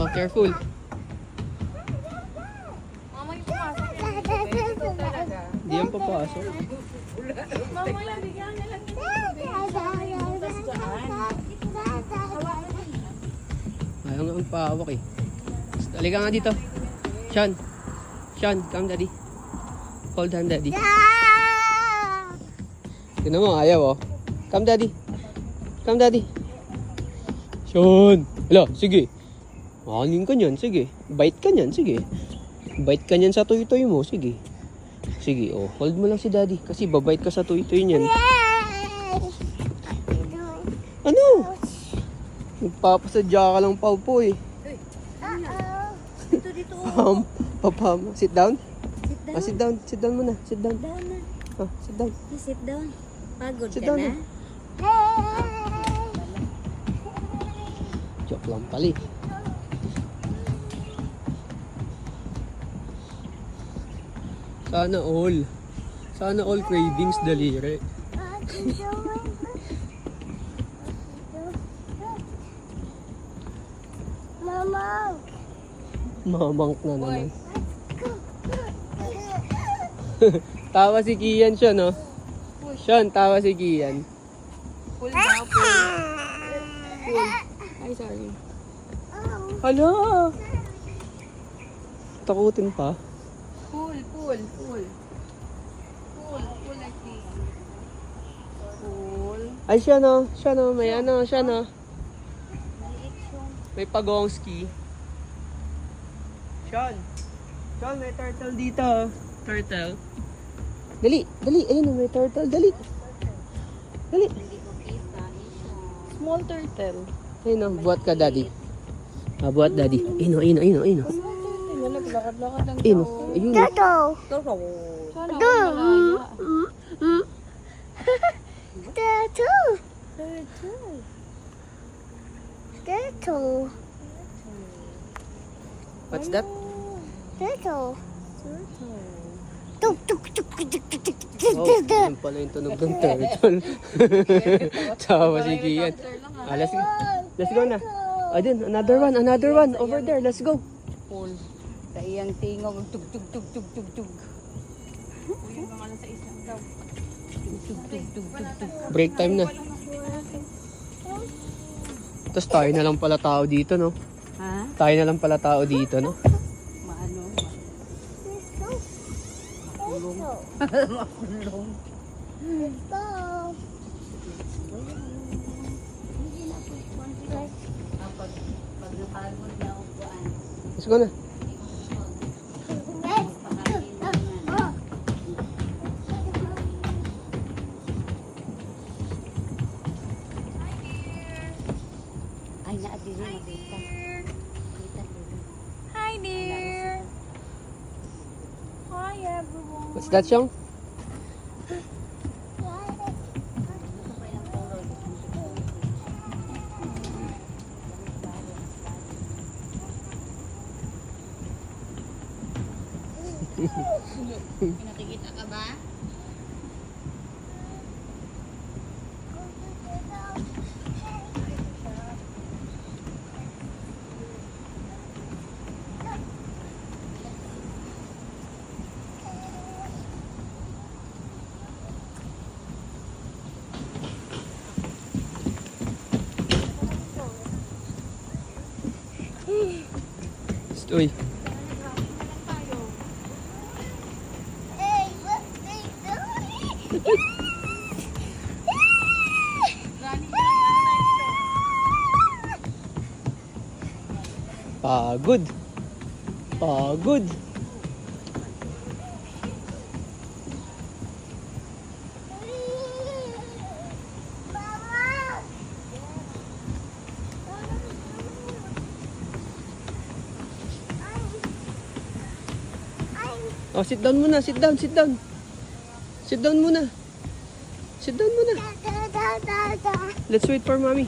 Oh, careful. Mama, yung pumasok yan. Ito talaga. Hindi yan papasok. Mama, yan, bigyan na lang yung tas dyan. Ayaw nga magpahawak eh. Halika nga dito. Sean. Sean, come daddy. Hold hand daddy. Tignan mo, ayaw oh. Come daddy. Come daddy. Sean. Hala, sige. Makanin ka niyan, sige. Bite ka niyan, sige. Bite ka niyan sa toy-toy mo, sige. Sige, oh. Hold mo lang si daddy. Kasi babite ka sa toy-toy niyan. Ano? Nagpapasadya ka lang, Pau po eh. Dito. Papa, sit down. Sit down. Sit down. Sit down muna. Sit down. Down na. Sit down. Sit down. Pagod Sit ka down na? Joke lang pali. Sana all cravings daliri. Mama. Mamangk na naman. Tawa si Kian siya, no? Sean, tawa si Kian. Pull daw, pull. Pull. Ay, sorry. Hala! Takutin pa. Pull, pull, pull. Pull, pull like this. Pull. Ay, siya no. Siya no. May ano, siya no. May pagongski. Sean. Sean, may turtle dito. Turtle. Dali, dali. Ayun o, may turtle. Dali. Dali. Small turtle. Ayun o, buhat ka, daddy. Buhat, daddy. Ayun o, ayun o, ayun o, ayun o. Lakad-lakad lang Ayun o, ayun o. Toto. Toto. Sana ako Toto. malaya. Toto. Turtle. Toto. What's that? Toto. Turtle. Tuk tuk tuk tuk tuk tuk tuk Oh, tuk. yun pala yung tunog ng turtle. Tawa si Kian. Let's go na. Ayun, another one. Over there, let's go. Pull. Sa iyang tingog. Tug, tug, tug, tug, tug, tug. Uy, yung mga nasa isang daw. Tug, tug, tug, tug, tug, tug. Break time na. Tapos tayo na lang pala tao dito, no? Ha? Tayo na lang pala tao dito, no? Maano? Makulong. Makulong. Go. Pag napagod na upuan. Let's go na. Ay, naadili na kita. Hi dear. Hi everyone. What's that song? Nakikita ka ba? Uy. Hey, what they doing? Pagod. Pagod. Mama. Oh, sit down muna. Sit down, sit down. Sit down muna. Sit down muna. Da da da da. Let's wait for mommy.